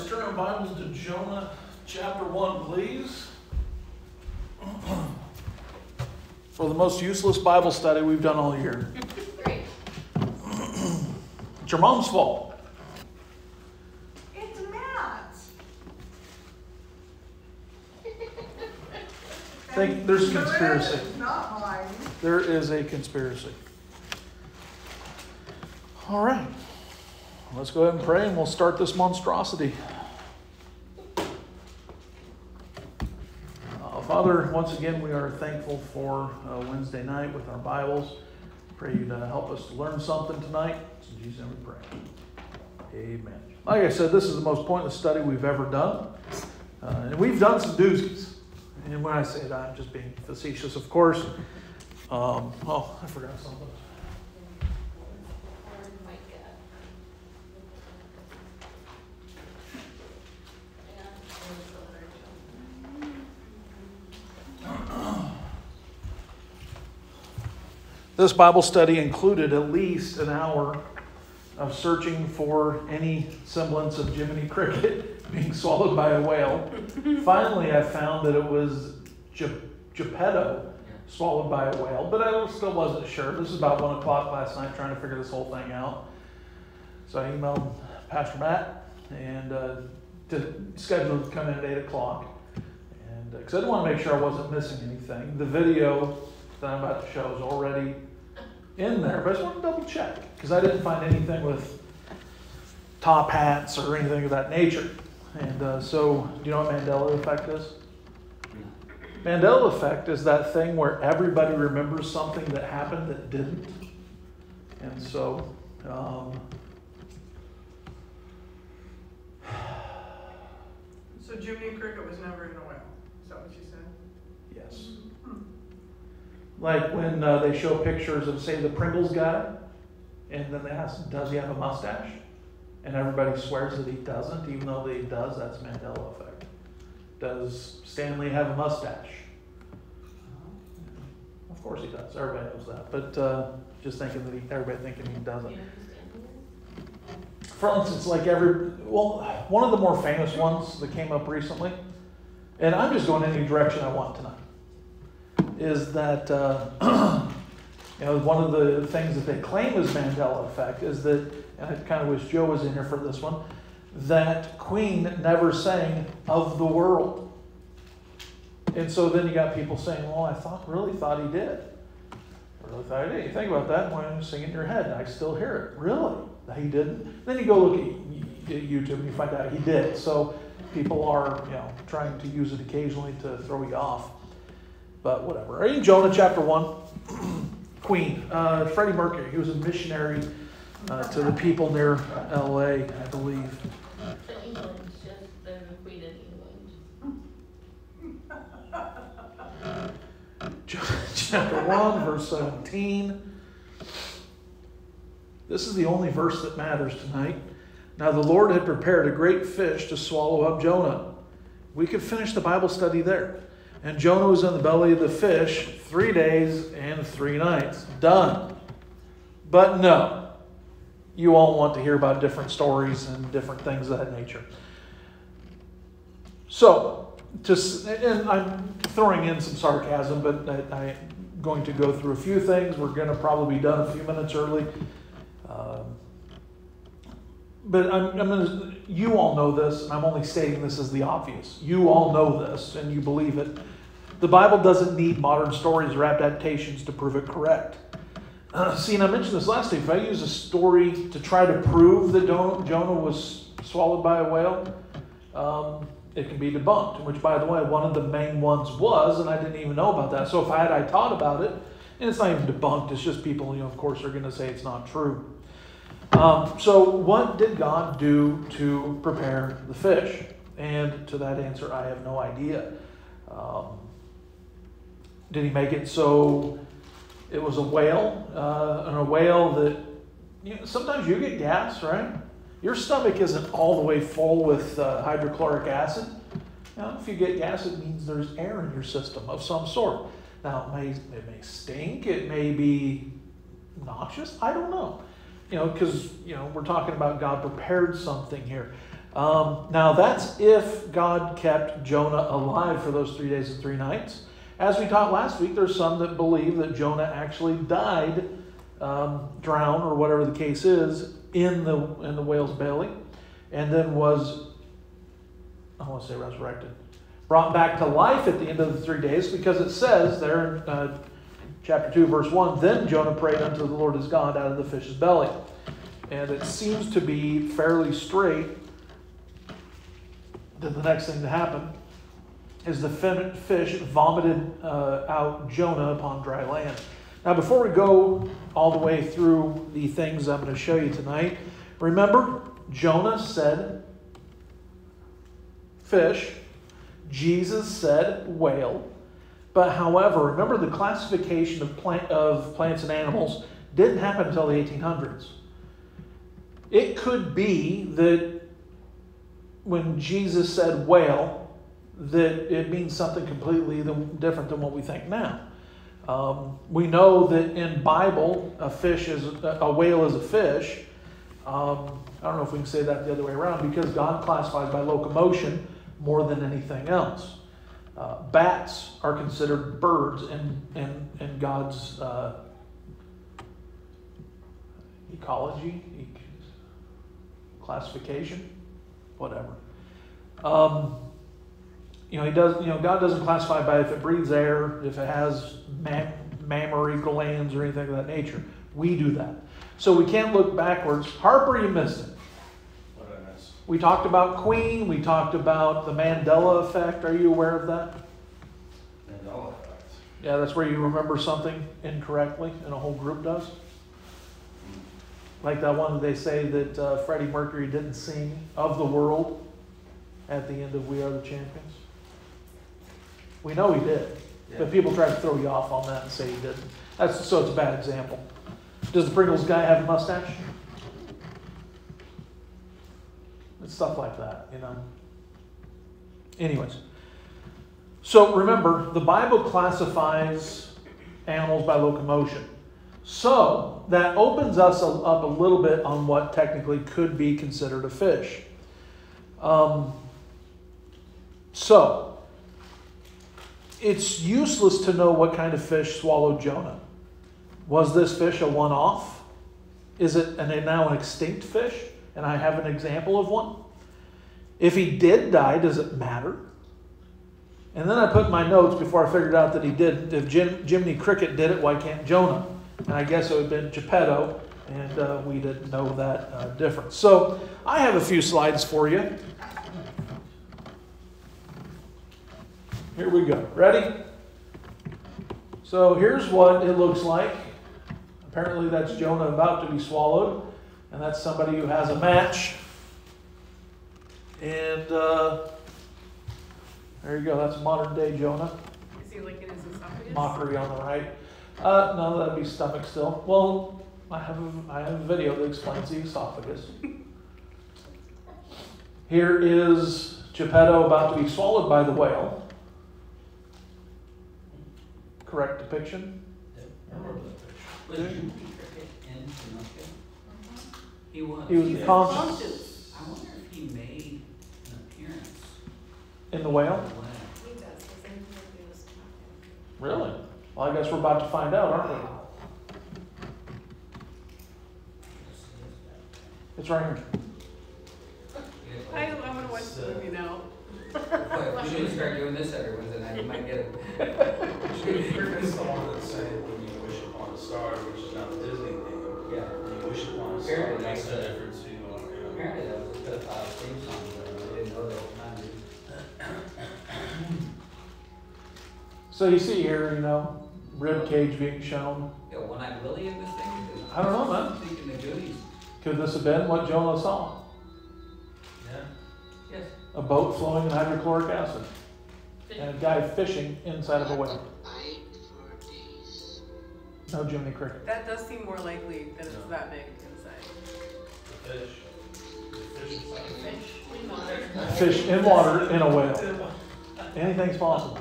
let's turn our Bibles to Jonah chapter 1, please. For the most useless Bible study we've done all year. Great. It's your mom's fault. It's Matt's. There's a conspiracy. It's not mine. There is a conspiracy. All right. Let's go ahead and pray and we'll start this monstrosity. Father, once again, we are thankful for Wednesday night with our Bibles. Pray you to help us to learn something tonight. In Jesus' name we pray. Amen. Like I said, this is the most pointless study we've ever done. And we've done some doozies. And when I say that, I'm just being facetious, of course. I forgot something. This Bible study included at least an hour of searching for any semblance of Jiminy Cricket being swallowed by a whale. Finally, I found that it was Geppetto swallowed by a whale, but I still wasn't sure. This is about 1 o'clock last night trying to figure this whole thing out. So I emailed Pastor Matt and to schedule to come in at 8 o'clock. And because I didn't want to make sure I wasn't missing anything. The video that I'm about to show is already in there, but I just want to double check because I didn't find anything with top hats or anything of that nature. And so, do you know what Mandela effect is? Mandela effect is that thing where everybody remembers something that happened that didn't. And so, So Jiminy Cricket was never in a whale. Is that what you said? yes. Like when they show pictures of, say, the Pringles guy, and then they ask, does he have a mustache? And everybody swears that he doesn't, even though that he does. That's Mandela effect. Does Stanley have a mustache? Of course he does. Everybody knows that. But just thinking that everybody thinking he doesn't. For instance, like one of the more famous ones that came up recently, and I'm just going any direction I want tonight, is that one of the things that they claim is Mandela effect is that, and I kind of wish Joe was in here for this one, that Queen never sang "Of the World." And so then you got people saying, well, I really thought he did. I really thought he did. You think about that when you sing it in your head, and I still hear it. Really? He didn't? Then you go look at YouTube and you find out he did. So people are, trying to use it occasionally to throw you off. But whatever. Are you in Jonah chapter 1? Queen. Freddie Mercury. He was a missionary to the people near L.A., I believe. England's just the Queen in England. Chapter 1, verse 17. This is the only verse that matters tonight. Now the Lord had prepared a great fish to swallow up Jonah. We could finish the Bible study there. And Jonah was in the belly of the fish 3 days and 3 nights. Done. But no. You all want to hear about different stories and different things of that nature. So, and I'm throwing in some sarcasm, but I'm going to go through a few things. We're going to probably be done a few minutes early. But you all know this, and I'm only stating this as the obvious. You all know this, and you believe it. The Bible doesn't need modern stories or adaptations to prove it correct. And I mentioned this last week. If I use a story to try to prove that Jonah was swallowed by a whale, it can be debunked, which, by the way, one of the main ones was, and I didn't even know about that. So if I taught about it, and it's not even debunked, it's just people, of course, are going to say it's not true. So what did God do to prepare the fish? And to that answer, I have no idea. Did he make it so it was a whale? And a whale that, sometimes you get gas, right? Your stomach isn't all the way full with hydrochloric acid. If you get gas, it means there's air in your system of some sort. Now, it may stink. It may be noxious. I don't know. Because, we're talking about God prepared something here. Now that's if God kept Jonah alive for those 3 days and 3 nights. As we taught last week, there's some that believe that Jonah actually died, drowned, or whatever the case is, in the whale's belly, and then was, I want to say resurrected, brought back to life at the end of the 3 days, because it says there in chapter 2, verse 1, then Jonah prayed unto the Lord his God out of the fish's belly. And it seems to be fairly straight that the next thing to happen is the fish vomited out Jonah upon dry land. Now, before we go all the way through the things I'm going to show you tonight, remember, Jonah said fish, Jesus said whale. But however, remember the classification of plants and animals didn't happen until the 1800s. It could be that when Jesus said whale, that it means something completely different than what we think now. We know that in Bible, a whale is a fish. I don't know if we can say that the other way around, because God classifies by locomotion more than anything else. Bats are considered birds in God's ecology, classification, whatever. God doesn't classify by if it breathes air, if it has mammary glands or anything of that nature. We do that. So we can't look backwards. Harper, you missed it. What did I miss? We talked about Queen. We talked about the Mandela effect. Are you aware of that? Mandela effect. Yeah, that's where you remember something incorrectly and a whole group does. Like that one that they say that Freddie Mercury didn't sing Of the World at the end of We Are the Champions. We know he did, but people try to throw you off on that and say he didn't. So it's a bad example. Does the Pringles guy have a mustache? It's stuff like that, Anyways. So remember, the Bible classifies animals by locomotion. So that opens us up a little bit on what technically could be considered a fish. So it's useless to know what kind of fish swallowed Jonah. Was this fish a one-off? Is it now an extinct fish? And I have an example of one. If he did die, does it matter? And then I put in my notes before I figured out that he did. If Jiminy Cricket did it, why can't Jonah? And I guess it would have been Geppetto, and we didn't know that difference. So I have a few slides for you. Here we go. Ready? So here's what it looks like. Apparently that's Jonah about to be swallowed. And that's somebody who has a match. And there you go. That's modern day Jonah. Is he licking his esophagus? Mockery on the right. No, that'd be stomach still. Well, I have a video that explains the esophagus. Here is Geppetto about to be swallowed by the whale. Correct depiction? I remember that picture. Was Jiminy Cricket in Pinocchio? He was. He was He's the a conscious I wonder if he made an appearance. in the whale. He does, the same thing we was talking. Really? Well, I guess we're about to find out, aren't we? It's right here. I want to watch the movie now. But we should start doing this every Wednesday night. You might get it. Jiminy Cricket's the one that say when you wish upon a star, which is not the Disney thing. Yeah. When you wish upon a star, Apparently that's that's the a- difference, Apparently that was a pedophile theme song, but I didn't know that at the time. So you see here, rib cage being shown. Yeah, one-eyed Willie in this thing? I don't know, man. I'm thinking the Goonies. Could this have been what Jonah saw? Yeah. Yes. A boat flowing in hydrochloric acid. And a guy fishing inside of a whale. No Jiminy Cricket. That does seem more likely that it's that big inside. The fish. The fish is like Fish, we water. Fish in water in a whale. Anything's possible.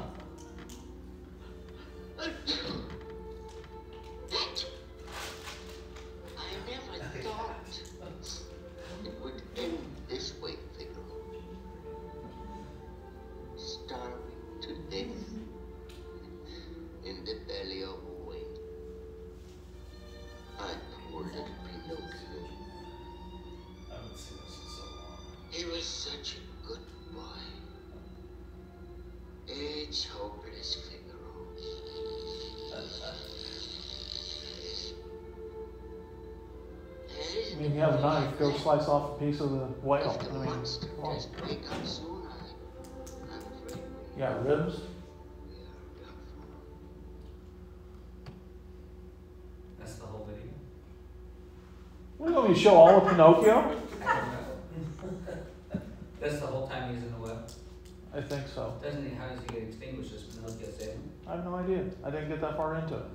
I never thought it would end this way, Figaro. Let's hope it is I mean, you have a knife, go slice off a piece of the whale. I mean, come on. Yeah, ribs. That's the whole video. What, do you show all of Pinocchio? I don't know. That's the whole time he's in the well. I think so. Doesn't he? How does he get extinguished? Does Pinocchio save him? I have no idea. I didn't get that far into it.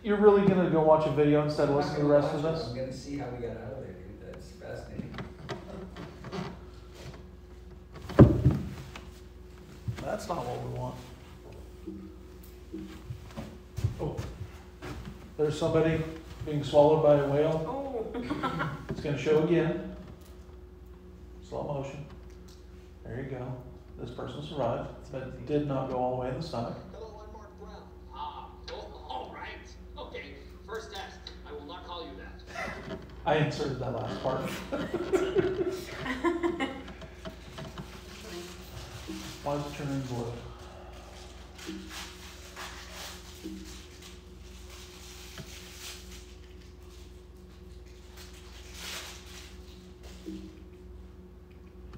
You're really going to go watch a video instead of listening to the rest of this? I'm going to see how we got out of there, dude. That's fascinating. That's not what we want. Oh, there's somebody being swallowed by a whale. Oh. It's going to show again. Slow motion. There you go. This person survived, but did not go all the way in the stomach. Hello, I'm Mark Brown. All right. Okay, first test. I will not call you that. I inserted that last part. Why is it turning blue?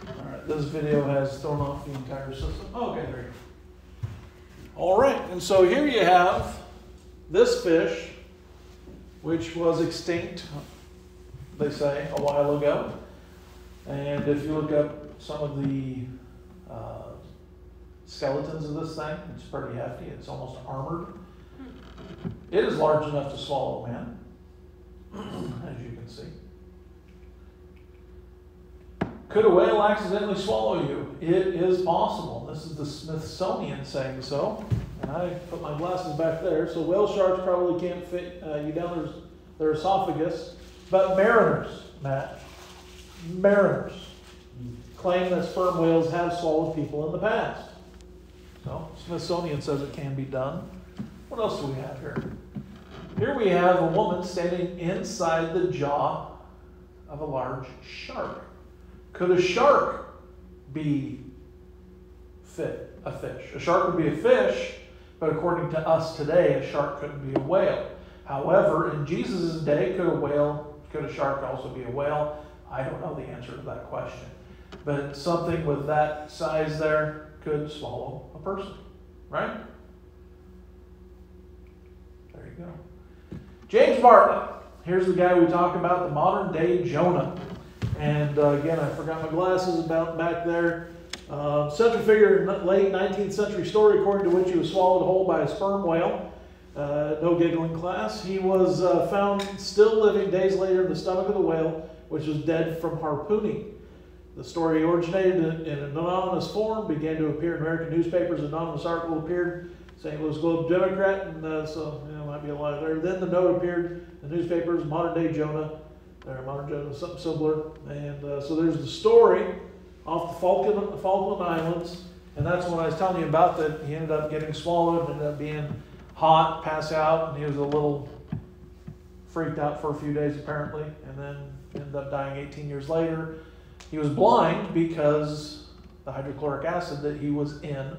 Alright, this video has thrown off the entire system. Okay, there you go. Alright, and so here you have this fish, which was extinct, they say, a while ago. And if you look up some of the skeletons of this thing, it's pretty hefty. It's almost armored. It is large enough to swallow a man, as you can see. Could a whale accidentally swallow you? It is possible. This is the Smithsonian saying so. And I put my glasses back there, so whale sharks probably can't fit you down their esophagus. But mariners, Matt, mariners claim that sperm whales have swallowed people in the past. So Smithsonian says it can be done. What else do we have here? Here we have a woman standing inside the jaw of a large shark. Could a shark be a fish? A shark would be a fish, but according to us today, a shark couldn't be a whale. However, in Jesus' day, could a shark also be a whale? I don't know the answer to that question. But something with that size there could swallow a person, right? There you go. James Bartlett. Here's the guy we talk about, the modern day Jonah. And again, I forgot my glasses about back there. Central figure in late 19th century story according to which he was swallowed whole by a sperm whale. No giggling class. He was found still living days later in the stomach of the whale, which was dead from harpooning. The story originated in an anonymous form, began to appear in American newspapers. An anonymous article appeared, St. Louis Globe Democrat, and so it might be a lie there. Then the note appeared in the newspapers, modern day Jonah, or modern Jonah, something similar. And so there's the story off the Falkland Islands, and that's what I was telling you about, that he ended up getting swallowed, ended up being hot, pass out, and he was a little freaked out for a few days apparently, and then ended up dying 18 years later. He was blind because the hydrochloric acid that he was in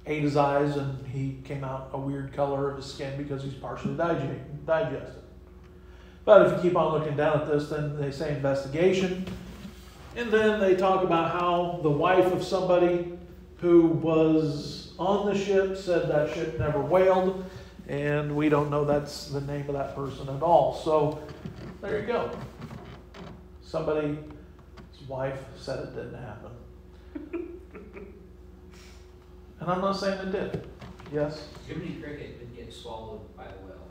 ate his eyes, and he came out a weird color of his skin because he's partially digested. But if you keep on looking down at this, then they say investigation. And then they talk about how the wife of somebody who was on the ship said that ship never whaled. And we don't know that's the name of that person at all. So there you go. Somebody's wife said it didn't happen. And I'm not saying it did. Yes? Jiminy Cricket did get swallowed by a whale.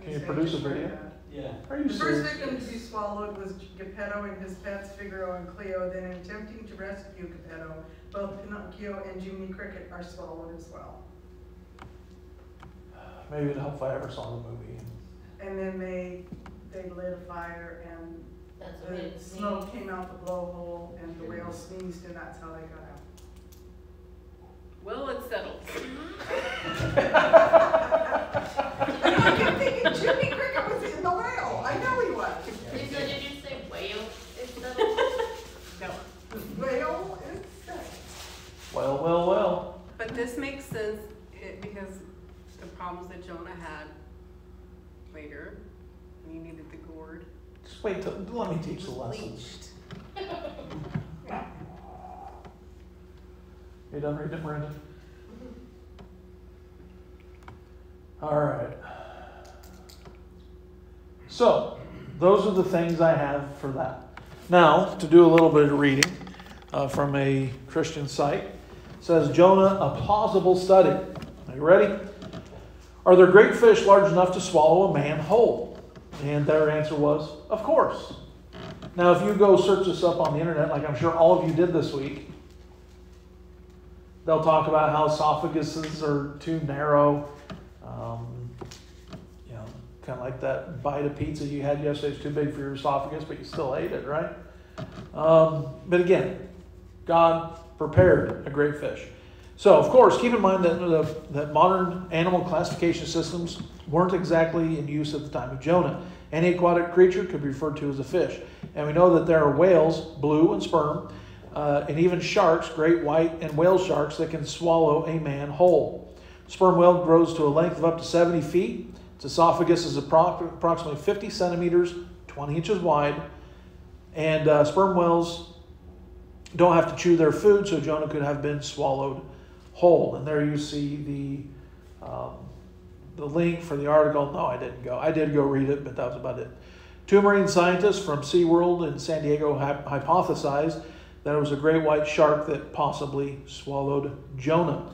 Can you produce a video? Yeah. Are you The first serious? victim to be swallowed was Geppetto and his pets Figaro and Cleo. Then, in attempting to rescue Geppetto, both Pinocchio and Jiminy Cricket are swallowed as well. Maybe it'd help if I ever saw the movie. And then they lit a fire, and That's what it the is. smoke came out the blowhole, and the whale sneezed, and that's how they got out. Well, it's settled. I kept thinking Jiminy Cricket was in the whale. I know he was. Lisa, did you say whale instead of? No. Whale is this makes sense because the problems that Jonah had later, when he needed the gourd. Just wait till, let me teach the was lessons. bleached. You done reading it, Brandon? All right. So, those are the things I have for that. Now, to do a little bit of reading from a Christian site, it says, Jonah, a plausible study. Are you ready? Are there great fish large enough to swallow a man whole? And their answer was, of course. Now, if you go search this up on the internet, like I'm sure all of you did this week, they'll talk about how esophaguses are too narrow. Kind of like that bite of pizza you had yesterday is too big for your esophagus, but you still ate it, right? But again, God prepared a great fish. So, of course, keep in mind that modern animal classification systems weren't exactly in use at the time of Jonah. Any aquatic creature could be referred to as a fish. And we know that there are whales, blue and sperm, and even sharks, great white and whale sharks, that can swallow a man whole. Sperm whale grows to a length of up to 70 feet. Its esophagus is approximately 50 centimeters, 20 inches wide. And sperm whales don't have to chew their food, so Jonah could have been swallowed whole. And there you see the link for the article. No, I didn't go. I did go read it, but that was about it. Two marine scientists from SeaWorld in San Diego hypothesized that it was a great white shark that possibly swallowed Jonah.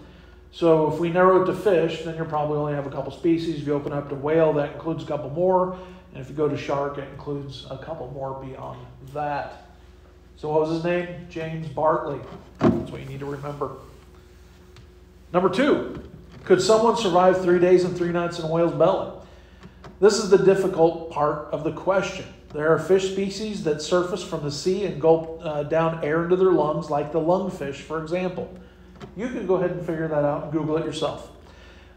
So if we narrow it to fish, then you'll probably only have a couple species. If you open up to whale, that includes a couple more. And if you go to shark, it includes a couple more beyond that. So what was his name? James Bartley. That's what you need to remember. Number 2, could someone survive 3 days and 3 nights in a whale's belly? This is the difficult part of the question. There are fish species that surface from the sea and gulp down air into their lungs, like the lungfish, for example. You can go ahead and figure that out and Google it yourself.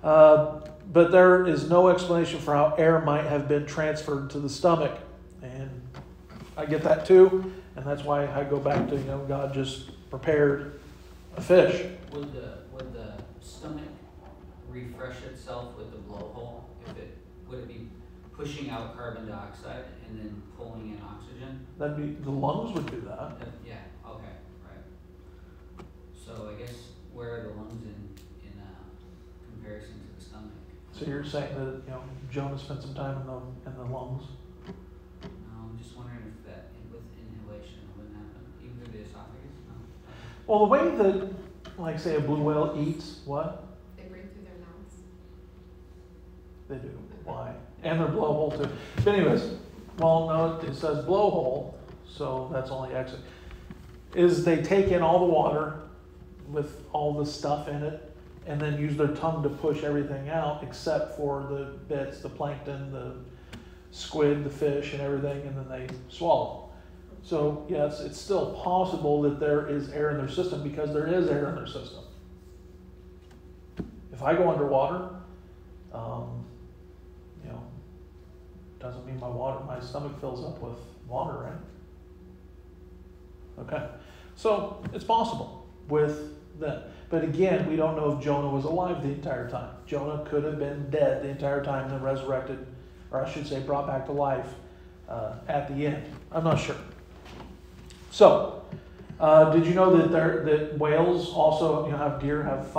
But there is no explanation for how air might have been transferred to the stomach. And I get that too. And that's why I go back to, God just prepared a fish. Would the stomach refresh itself with the blowhole? Would it be pushing out carbon dioxide and then pulling in oxygen? That'd be, the lungs would do that. Yeah, okay, right. So I guess where are the lungs in comparison to the stomach? So you're saying that Jonah spent some time in the lungs? No, I'm just wondering if that with inhalation wouldn't happen, even through the esophagus. No. Well, the way that, like, say, a blue whale eats, what? They breathe through their mouths. They do. Why? And their blowhole too. But anyways, well, no, it says blowhole, so that's only exit. Is they take in all the water with all the stuff in it, and then use their tongue to push everything out, except for the bits, the plankton, the squid, the fish, and everything, and then they swallow. So yes, it's still possible that there is air in their system, because there is air in their system. If I go underwater, doesn't mean my stomach fills up with water, right? Okay, so it's possible with them. But again, we don't know if Jonah was alive the entire time. Jonah could have been dead the entire time and then resurrected, or I should say brought back to life at the end. I'm not sure. So, did you know that whales also, have deer have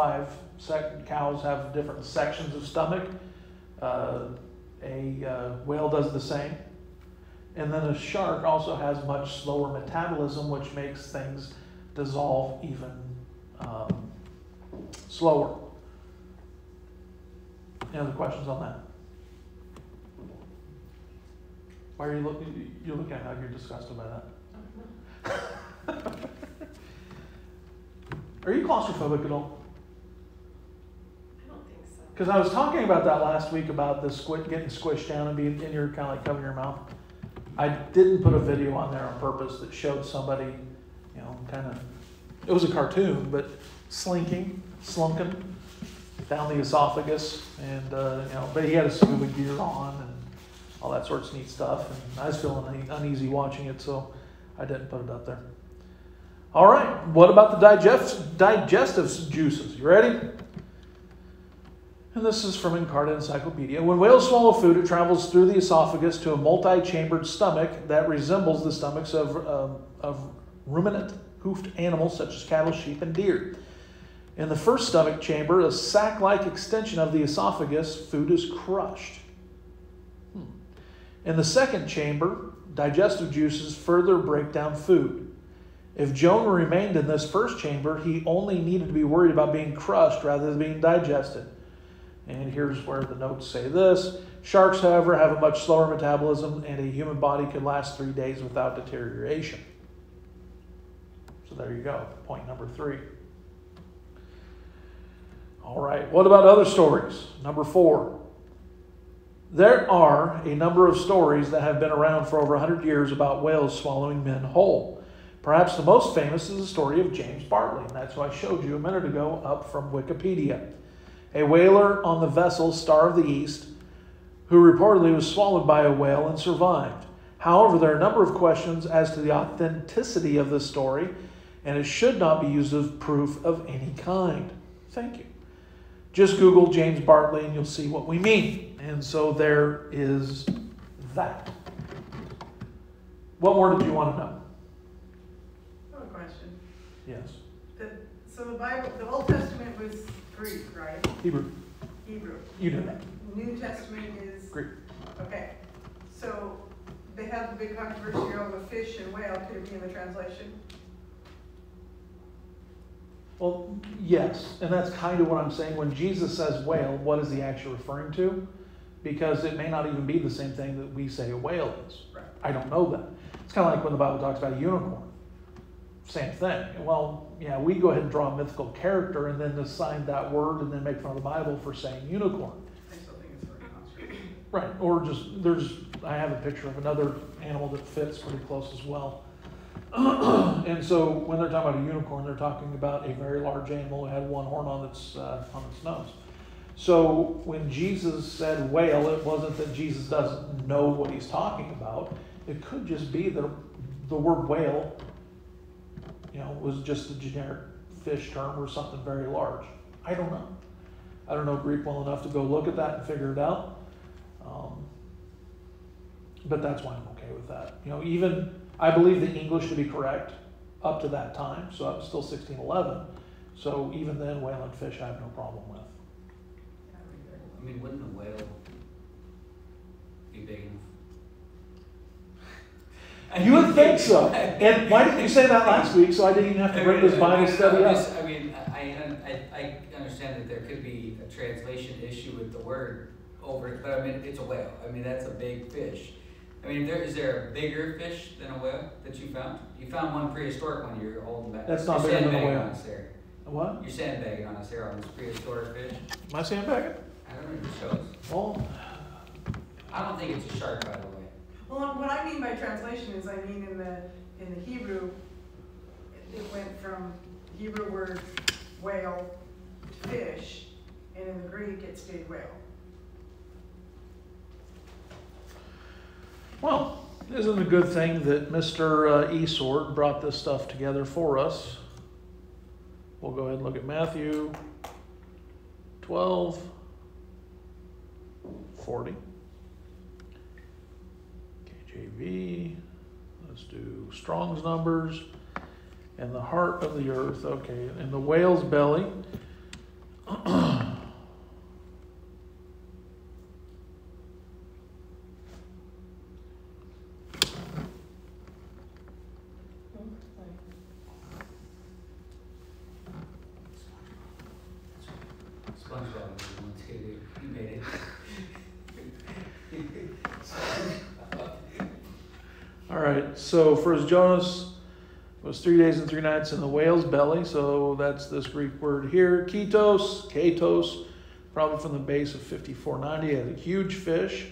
cows have different sections of stomach? A whale does the same. And then a shark also has much slower metabolism, which makes things dissolve even slower. Any other questions on that? Why are you looking? You're looking at how you're disgusted by that. Are you claustrophobic at all? I don't think so. Because I was talking about that last week about the squid getting squished down and being in your kind of like covering your mouth. I didn't put a video on there on purpose that showed somebody, kind of. It was a cartoon, but slunking down the esophagus, and but he had a scuba gear on and all that sorts of neat stuff. And I was feeling uneasy watching it, so I didn't put it up there. All right, what about the digestive juices? You ready? And this is from Encarta Encyclopedia. When whales swallow food, it travels through the esophagus to a multi-chambered stomach that resembles the stomachs of ruminant hoofed animals such as cattle, sheep, and deer. In the first stomach chamber, a sac-like extension of the esophagus, food is crushed. In the second chamber, digestive juices further break down food. If Jonah remained in this first chamber, he only needed to be worried about being crushed rather than being digested. And here's where the notes say this. Sharks, however, have a much slower metabolism, and a human body could last 3 days without deterioration. So there you go, point number 3. All right, what about other stories? Number 4. There are a number of stories that have been around for over 100 years about whales swallowing men whole. Perhaps the most famous is the story of James Bartley, and that's what I showed you a minute ago up from Wikipedia. A whaler on the vessel Star of the East, who reportedly was swallowed by a whale and survived. However, there are a number of questions as to the authenticity of this story, and it should not be used as proof of any kind. Thank you. Just Google James Bartley and you'll see what we mean. And so there is that. What more did you want to know? I have a question. Yes. So the Bible, the Old Testament was Greek, right? Hebrew. Hebrew. You know that. New Testament is? Greek. Okay. So they have the big controversy over fish and whale. Could it be in the translation? Well, yes. And that's kind of what I'm saying. When Jesus says whale, what is he actually referring to? Because it may not even be the same thing that we say a whale is. Right. I don't know that. It's kind of like when the Bible talks about a unicorn. Same thing. Well, yeah, we go ahead and draw a mythical character and then assign that word and then make fun of the Bible for saying unicorn. I still think it's very monstrous. Right. Or I have a picture of another animal that fits pretty close as well. And so when they're talking about a unicorn, they're talking about a very large animal who had one horn on its nose. So when Jesus said whale, it wasn't that Jesus doesn't know what he's talking about. It could just be that the word whale, was just a generic fish term or something very large. I don't know. I don't know Greek well enough to go look at that and figure it out. But that's why I'm okay with that. Even I believe the English to be correct up to that time. So that was still 1611. So even then, whale and fish I have no problem with. I mean, wouldn't a whale be big enough? You would think so. And why didn't you say that last week so I didn't even have to bring this Bible study up? I understand that there could be a translation issue with the word over it, but I mean, it's a whale. I mean, that's a big fish. I mean, is there a bigger fish than a whale that you found? You found one prehistoric one you're holding back. That's not You're bigger than a sandbagging whale. on us there. What? You're sandbagging on us here on this prehistoric fish. Am I sandbagging? I don't know if it shows. Well, I don't think it's a shark, by the way. Well, what I mean by translation is, in the Hebrew, it went from Hebrew word whale to fish, and in the Greek it stayed whale. well, isn't it a good thing that Mr. Esword brought this stuff together for us? We'll go ahead and look at Matthew 12:40. KJV. Let's do Strong's numbers. And the heart of the earth. Okay, and the whale's belly. SpongeBob was the one too. You made it. All right, so for his Jonas was 3 days and 3 nights in the whale's belly. So that's this Greek word here. Katos, probably from the base of 5490. Has a huge fish,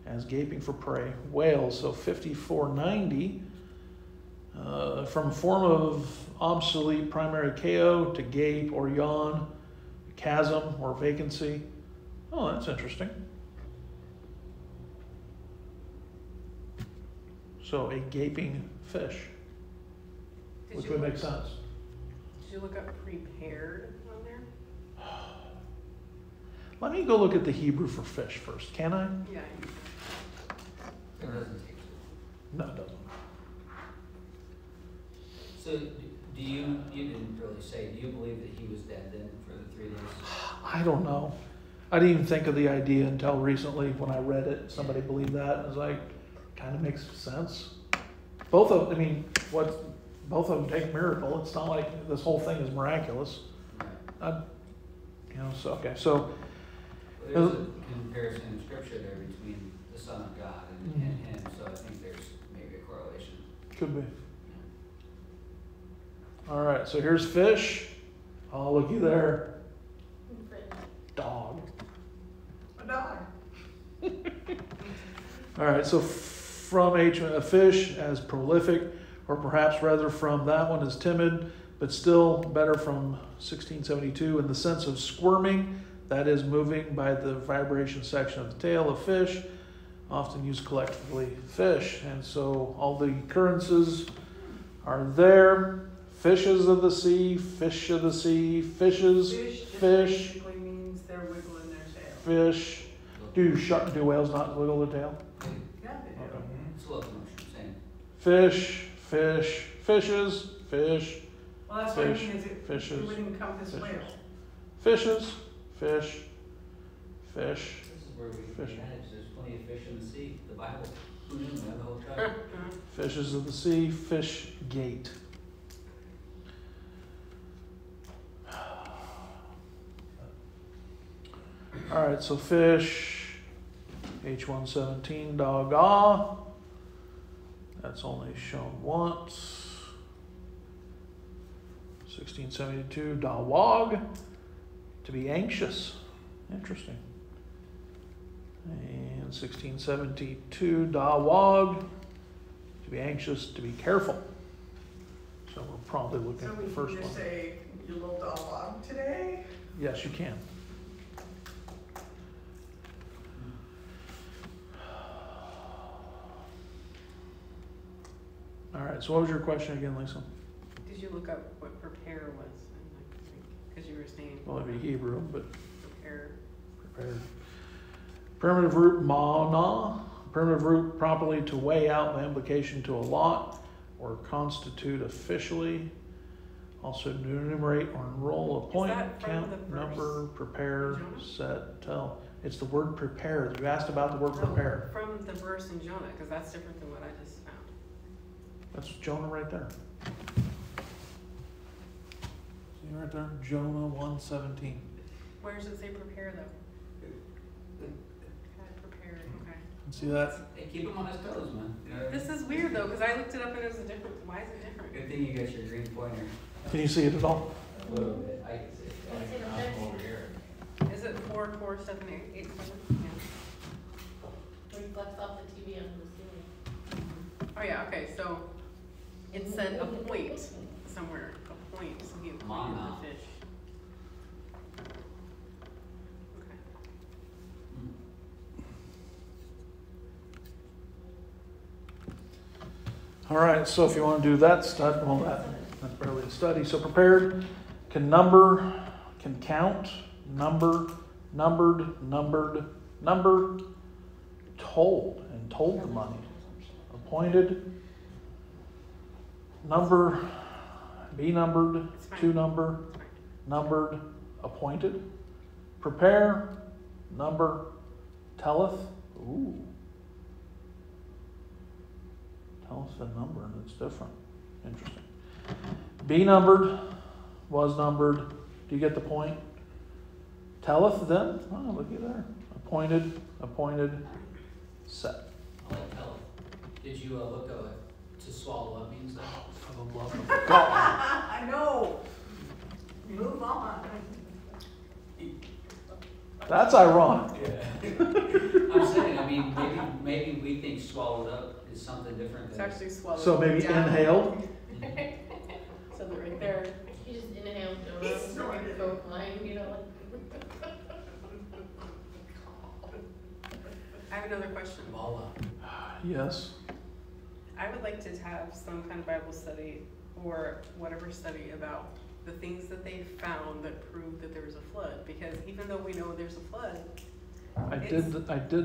as gaping for prey. Whales, so 5490. From form of obsolete primary KO to gape or yawn, chasm or vacancy. Oh, that's interesting. So a gaping fish. which would make sense. Did you look up prepared on there? Let me go look at the Hebrew for fish first, can I? Yeah. It doesn't take. No, it doesn't. So do you didn't really say, do you believe that he was dead then for the 3 days? I don't know. I didn't even think of the idea until recently when I read it. Somebody believed that, and I was like, kind of makes sense. Both of them take miracle. It's not like this whole thing is miraculous. Right. So okay, Well, there's a comparison in scripture there between the Son of God and him, so I think there's maybe a correlation. could be. All right, so here's fish. Oh, looky there. Dog. A dog. All right, so from a fish as prolific, or perhaps rather from that one as timid, but still better from 1672 in the sense of squirming, that is moving by the vibration section of the tail of fish, often used collectively, fish. And so all the occurrences are there. Fishes of the sea, fish of the sea, fishes, Fish just fish, basically means they're wiggling their tail. fish. Do whales not wiggle their tail? Yeah, they do. Okay. It's a locomotion, same. Fish, fish, fishes, fish, Well, that's what I Fish, mean, is it fishes, would encompass fishes. whale. fishes, fish, fish. This is where we Fish. manage, there's plenty of fish in the sea, the Bible. Who knew, man, the whole tribe. Fishes of the sea, fish gate. All right, so fish, H117, dog ah. That's only shown once. 1672, dawag, to be anxious. Interesting. And 1672, dawag, to be anxious, to be careful. So we're probably looking So at we the first can just one. say, your little dog today? Yes, you can. All right, so what was your question again, Lisa? Did you look up what prepare was? Because you were saying Well, it'd be Hebrew, but prepare. prepared. Primitive root mana. Primitive root properly to weigh out by implication to allot or constitute officially. Also to enumerate or enroll, appoint, that from count, the verse? number, prepare, Jonah? set, tell. It's the word prepare. You asked about the word No, prepare. from the verse in Jonah, because that's different than what I just found. That's Jonah right there. See right there? Jonah 1:17. Where does it say prepare though? Prepare, okay. See that? Hey, keep him on his toes, man. You know what I mean? This is weird though, because I looked it up and it was a different, why is it different? Good thing you got your green pointer. Can you see it at all? A little bit, I can see it. I'm over here. Is it 4, 4, 7, 8, 8, 7? Yeah. Reflects off the TV on the ceiling. Oh yeah, okay, so it said a point somewhere, a point, so he appointed Mana. the fish. Okay. All right, so if you want to do that study, well, that's barely a study. So prepared, can number, can count, number, numbered, told, and told the money. Appointed, number, be numbered, It's fine. to number, It's fine. numbered, appointed. Prepare, number, telleth. Ooh. Tell us the number, and it's different. Interesting. Be numbered, was numbered. Do you get the point? Telleth then? Oh, looky there. Appointed, set. I like tell. Did you look to swallow up means that? For the love of God. I know. Move on. That's ironic. Yeah. I'm saying, I mean, maybe we think swallowed up is something different It's than. actually swallowed. So maybe down. inhaled. So they're right there. You just inhaled He Jonah, snorted. and go flying, you know, I have another question. Voila. Yes. I would like to have some kind of Bible study or whatever study about the things that they found that proved that there was a flood. Because even though we know there's a flood, I did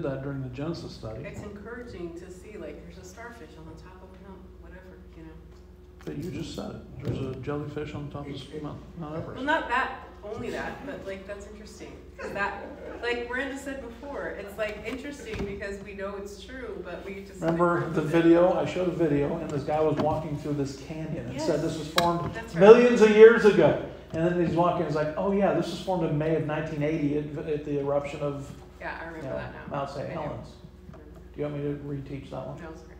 that during the Genesis study. it's encouraging to see like there's a starfish on the top of whatever, you know. But you just said it. There's a jellyfish on top of Mount Well, Everest. not that, only that, but like that's interesting. 'Cause that, like Miranda said before, it's like interesting because we know it's true, but we just. Remember the video? I showed a video, and this guy was walking through this canyon and said this was formed That's right. millions of years ago. And then he's walking, he's like, oh yeah, this was formed in May of 1980 at the eruption of Yeah, I remember that now. Mount St. I do. Helens. Do you want me to reteach that one? No, sorry.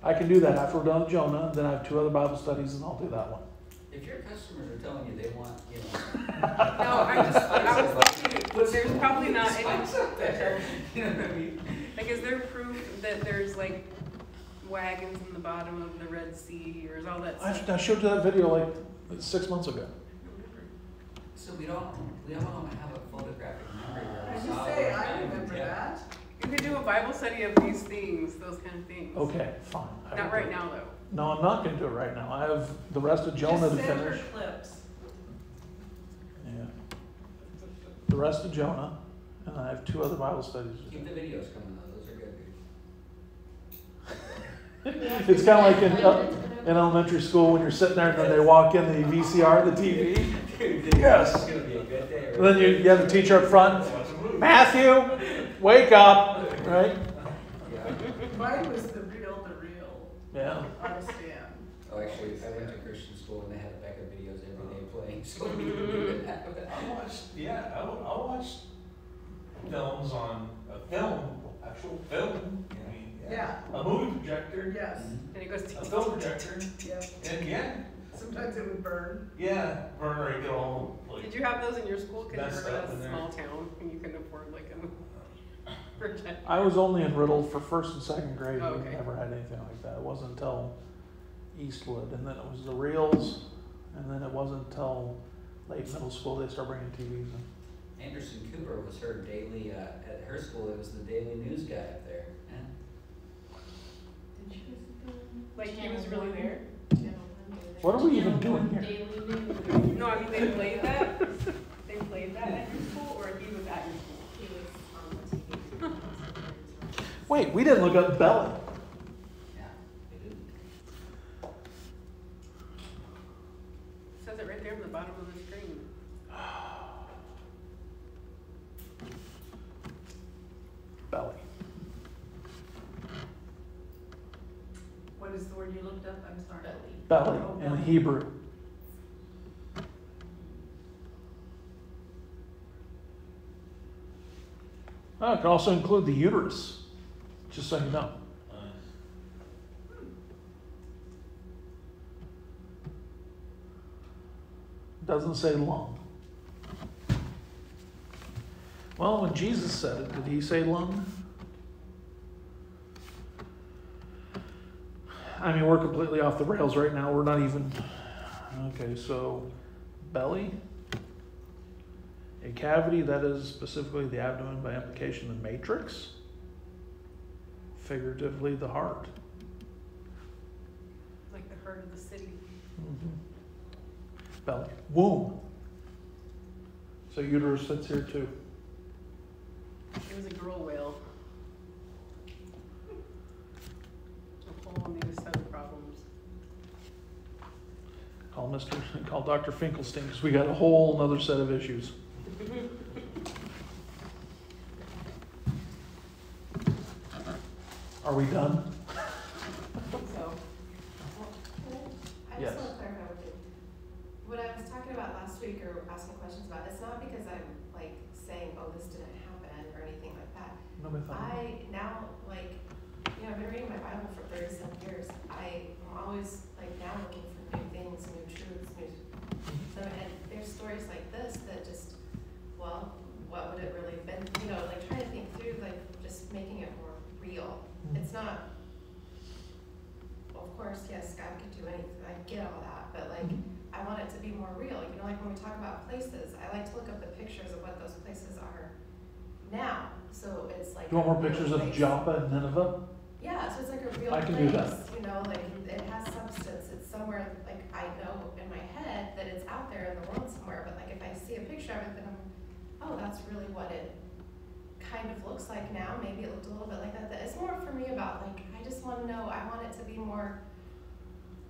I can do that after we're done with Jonah. Then I have 2 other Bible studies, and I'll do that one. If your customers are telling you they want, you know. No, I was thinking, there's probably not any, You know what I mean? like, is there proof that there's like wagons in the bottom of the Red Sea, or is all that stuff? I showed you that video like 6 months ago. So we don't have a photographic memory where I we just saw say, it. I remember Yeah. that. You could do a Bible study of these things, those kind of things. Okay, fine. I Not will right do it. now, though. No, I'm not going to do it right now. I have the rest of Jonah to Just send her finish. clips. Yeah. The rest of Jonah, and I have 2 other Bible studies to Keep do. the videos coming though, those are good. It's kind of like in elementary school when you're sitting there and then they walk in the VCR, the TV. Yes. It's gonna be a good day. And then you have the teacher up front, Matthew, wake up, right? Yeah. Mine was the real, Yeah. understand. Oh, actually, I went to Christian school and they had a pack of videos every day playing, so we didn't have that. I'll watch films on a film, actual film. I mean, Yeah. A movie projector, Yes, And it goes. a film projector, yep. and yeah, Sometimes it would burn. yeah, burner, you get all like. Did you have those in your school? Because Messed you were in up in a there. small town and you couldn't afford like a projector. I was only in Riddle for 1st and 2nd grade. Oh, We okay. never had anything like that. It wasn't until Eastwood, and then it was the reels, and then it wasn't until late middle school they started bringing TVs in. Anderson Cooper was her daily, at her school, it was the daily news guy up there. Yeah. Like he was really there? What are we even doing here? Daily news. No, I mean they played that. They played that at your school, or he was at your school? He was on the TV. Wait, we didn't look up Belly. Yeah, they did. It says it right there on the bottom of the screen. Belly. What is the word you looked up? I'm sorry. Belly Oh, in belly. Hebrew. Oh, it can also include the uterus, just so you know. Doesn't say lung. Well, when Jesus said it, did he say lung? I mean, we're completely off the rails right now. We're not even. Okay, so belly, a cavity that is specifically the abdomen, by implication the matrix, figuratively the heart. Like the heart of the city. Belly, womb. So uterus fits here too. It was a girl whale. A whole new set of problems. Call Dr. Finkelstein because we got a whole another set of issues. Are we done? So, I Yes. just want to clarify with you. What I was talking about last week or asking questions about, it's not because I'm like saying, oh, this didn't happen or anything like that. Nobody thought. I now, like, you know, I've been reading my Bible for 37 years. I'm always like now looking for new things, new truths, and there's stories like this that just, well, what would it really have been? You know, like trying to think through, like just making it more real. It's not, of course, yes, God could do anything. I get all that, but like, I want it to be more real. You know, like when we talk about places, I like to look up the pictures of what those places are now. So it's like. You want more a real pictures of place. Joppa and Nineveh? Yeah, so it's like a real I place. can do that. You know, like it has substance. It's somewhere, like, I know in my head that it's out there in the world somewhere, but like, if I see a picture of it, then I'm, oh, that's really what it kind of looks like now. Maybe it looked a little bit like that. It's more for me about, like, I just want to know, I want it to be more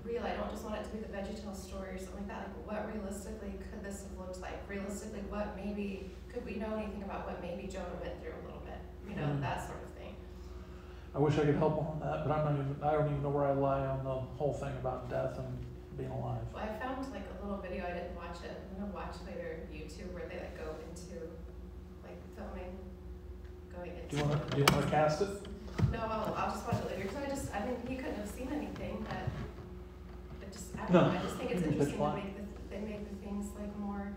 real. I don't just want it to be the VeggieTales story or something like that. Like, what realistically could this have looked like? Realistically, what maybe, could we know anything about what maybe Jonah went through a little bit? You know, that sort of thing. I wish I could help on that, but I don't even know where I lie on the whole thing about death and being alive. Well, I found like a little video, I didn't watch it. I'm gonna watch later YouTube where they like go into like filming, going into. Do you wanna cast it? No, I'll just watch it later, because I mean, he couldn't have seen anything, but it just, I don't know, I just think it's No, interesting to pitch they make the things like more,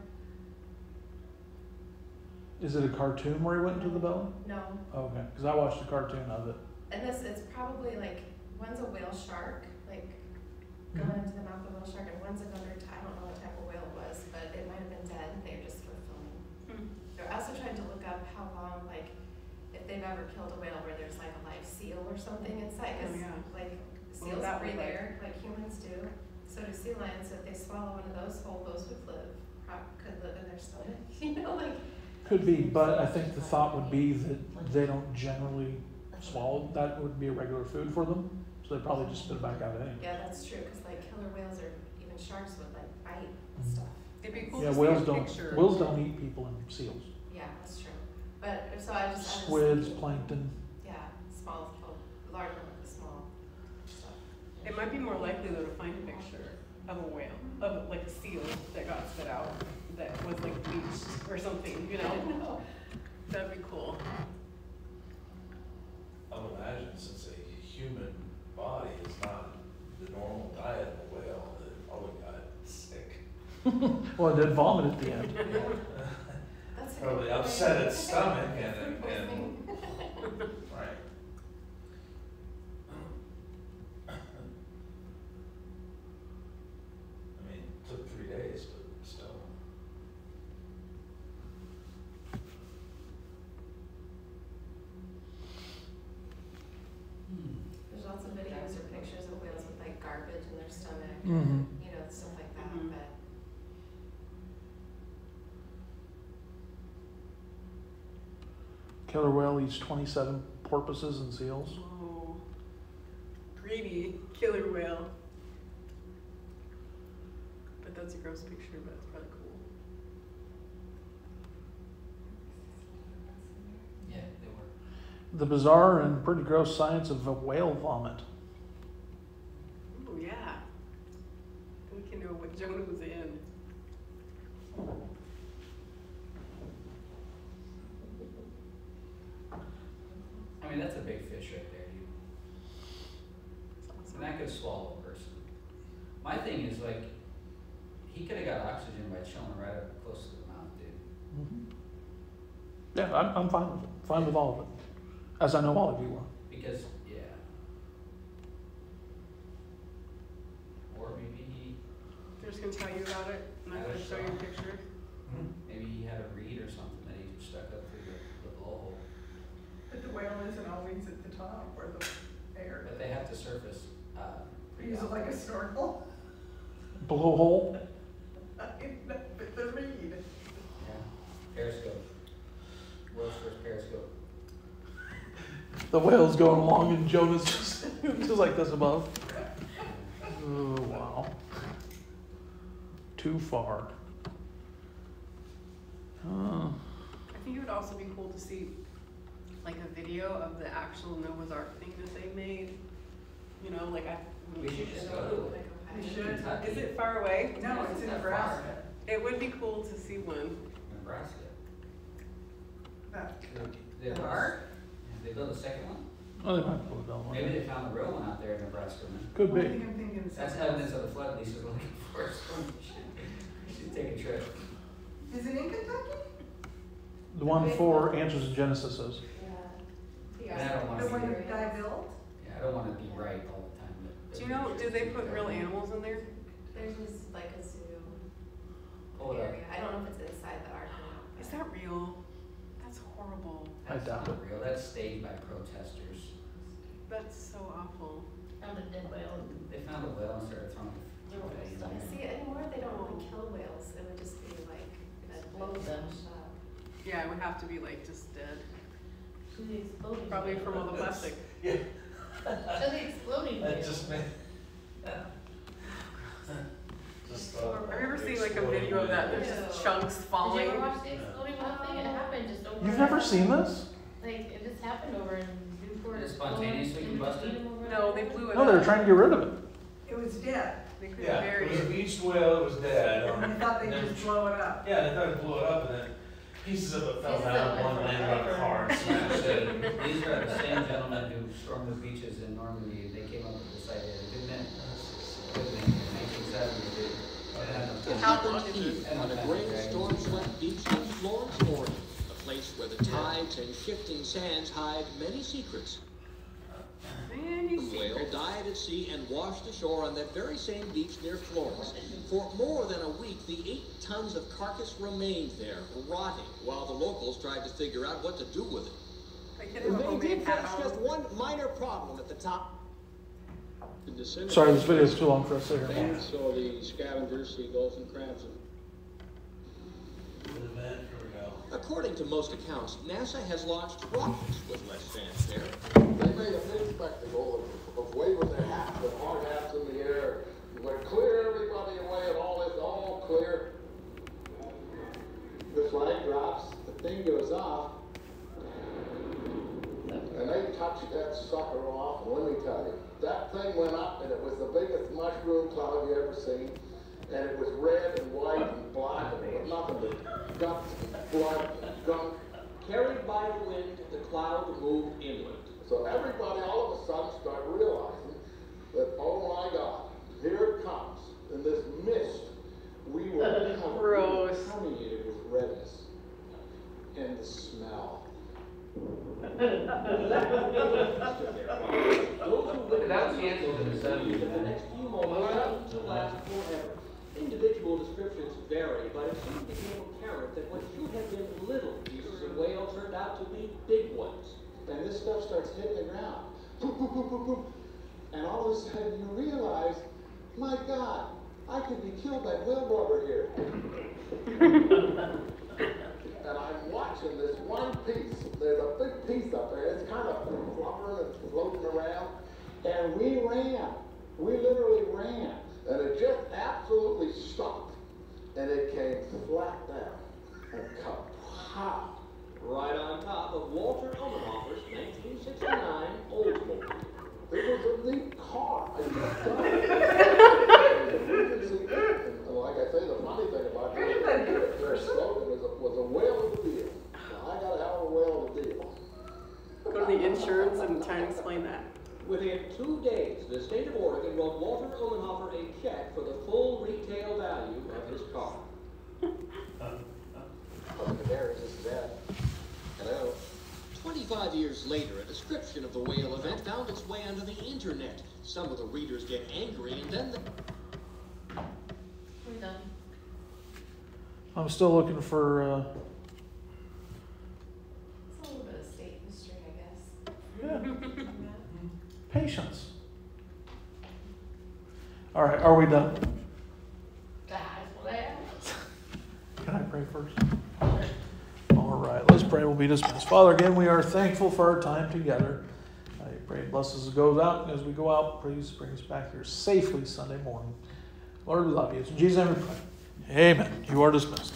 Is it a cartoon where he went into the belly? no. Okay, because I watched a cartoon of it. And this, it's probably like, one's a whale shark, like going into the mouth of a whale shark, and one's another I don't know what type of whale it was, but it might have been dead, and they just were filming. They're also trying to look up how long, like, if they've ever killed a whale where there's like a live seal or something inside, because like seals that breathe would air like humans do. So do sea lions. So if they swallow one of those whole, those would could live in their stomach. You know, like. Could be, but I think the thought would be that they don't generally swallow, that would be a regular food for them, so they probably just spit it back out anyway. Yeah, that's true, because like killer whales or even sharks would like bite and stuff. It'd be cool Yeah, to see whales a don't, picture. whales don't eat people and seals. Yeah, that's true. But so I just Squids, plankton. Yeah, small, large, small stuff. It might be more likely though to find a picture of a whale, of like a seal that got spit out, that was like bleached or something, you know? That'd be cool. I would imagine since a human body is not the normal diet of a whale, that it probably got sick. Well, it did vomit at the end. That's a Probably good upset point. its stomach That's a and good thing. right. I mean, it took 3 days, but still. There's lots of videos or pictures of whales with like garbage in their stomach, Mhm. you know, stuff like that, Mhm. but. Killer whale eats 27 porpoises and seals. Oh, greedy killer whale. But that's a gross picture, but it's probably cool. Yeah, they were. The bizarre and pretty gross science of a whale vomit. Oh, yeah. We can know what Jonah was in. I mean, that's a big fish right there, dude. And that could swallow a person. My thing is like, he could have got oxygen by chilling right up close to the mouth, dude. Yeah, I'm fine with it. Fine with all of it. As I know all of you are. Because, yeah. Or maybe he, They're just gonna tell you about it, and I'm gonna show you a picture. maybe he had a reed or something that he stuck up through the blowhole. But the whale isn't always at the top or the air. But they have to surface, Use it like a snorkel. Blowhole. But the reed. Yeah, periscope. World's first periscope. The whale's going along and Jonah's just like this above. Oh, wow. Too far. I think it would also be cool to see like a video of the actual Noah's Ark thing that they made. You know, like We should just go to it. We should. Kentucky. Is it far away? No, it's in Not Nebraska. far. It would be cool to see one. Nebraska. That- They are? They built a second one? Oh, they might pull it down. Maybe they found the real one out there in Nebraska, man. Could I be. think I'm thinking That's something else. evidence of the flood Lisa's looking for, so we should take a trip. Is it in Kentucky? The one for Answers in Genesis is. Yeah. And I don't wanna The be one there. that guy built? Yeah, I don't wanna be right all the time, but. Do you know, do they put real animals in there? There's this like a zoo Pull it up. area. I don't know if it's inside the ark or not. Is that real? That's horrible. I That's doubt not real, that's staged by protesters. That's so awful. Found a dead whale. They found a whale and started throwing See, anymore they don't really kill whales. It would just be like Explode them. shot. Yeah, it would have to be like just dead. To the exploding. Probably whale. from all the plastic. Yeah. To the exploding. That whale. just made. Just thought. Have you ever seen like a video of that? There's just chunks Did you falling. ever watch the exploding whale thing? It happened just over. You've never seen this? Like, it just happened over in Newport. Is it spontaneously combusted? No, they blew it No, up. they were trying to get rid of it. It was dead, They couldn't Yeah, bury it was a it. beached whale, it was dead. and they thought they'd just blow it up. Yeah, they thought it blew it up, and then pieces of it fell Pieces down, of it one fell landed down. on the car and smashed it. These are the same gentlemen who stormed the beaches in Normandy. They came up with this idea. Good men. Good men. 1970. It happened here on a great storm-swept beach in Florence, Florida, a place where the tides and shifting sands hide many secrets. Man, you The see. whale died at sea and washed ashore on that very same beach near Florence. For more than a week, the 8 tons of carcass remained there, rotting, while the locals tried to figure out what to do with it. I could have a They homemade did hat catch just on. one minor problem at the top. Sorry, this video is too long for us to hear. And so the scavengers, seagulls, and crabs. Good event, here we go. According to most accounts, NASA has launched rockets with less fanfare. They made a big spectacle of waving their hats and hard hats in the air. Like, clear everybody away and all this, all clear. The flag drops, the thing goes off, and they touched that sucker off, and let me tell you, that thing went up, and it was the biggest mushroom cloud you ever seen, and it was red and white and black, and it was nothing but guts, blood, gunk. Carried by the wind, the cloud moved inland. So everybody all of a sudden started realizing that, oh my God, here it comes, in this mist, we were Gross. permeated with redness, and the smell. Those who lived That was the answer to the 70s, that the next few moments seemed to last forever. Individual descriptions vary, but it soon became apparent that what should have been little pieces of whale turned out to be big ones. And this stuff starts hitting the ground. Boop, boop, boop, boop, boop. And all of a sudden you realize, my God, I could be killed by whale blubber here. And I'm watching this one piece. There's a big piece up there. It's kind of fluttering and floating around. And we ran. We literally ran. And it just absolutely stopped. And it came flat down and kapow. Right on top of Walter Omenhofer's 1969 Oldsmobile. It was a neat car. I just got it. And like I say, the funny thing about Where did that get it their first? slogan was a whale of the deal. Now, I got a hell of a whale of the deal. Go to the insurance and try and explain that. Within 2 days, the state of Oregon wrote Walter Omenhofer a check for the full retail value of his car. There's this is Ed. Hello. 25 years later, a description of the whale event found its way onto the internet. Some of the readers get angry, and then the... We're done. I'm still looking for, It's a little bit of state history, I guess. yeah, patience. All right, are we done? That's what I asked. Can I pray first? All right, let's pray. We'll be dismissed. Father, again, we are thankful for our time together. I pray it blesses us goes out. As we go out, please bring us back here safely Sunday morning. Lord, we love you. In Jesus' name we pray. Amen. You are dismissed.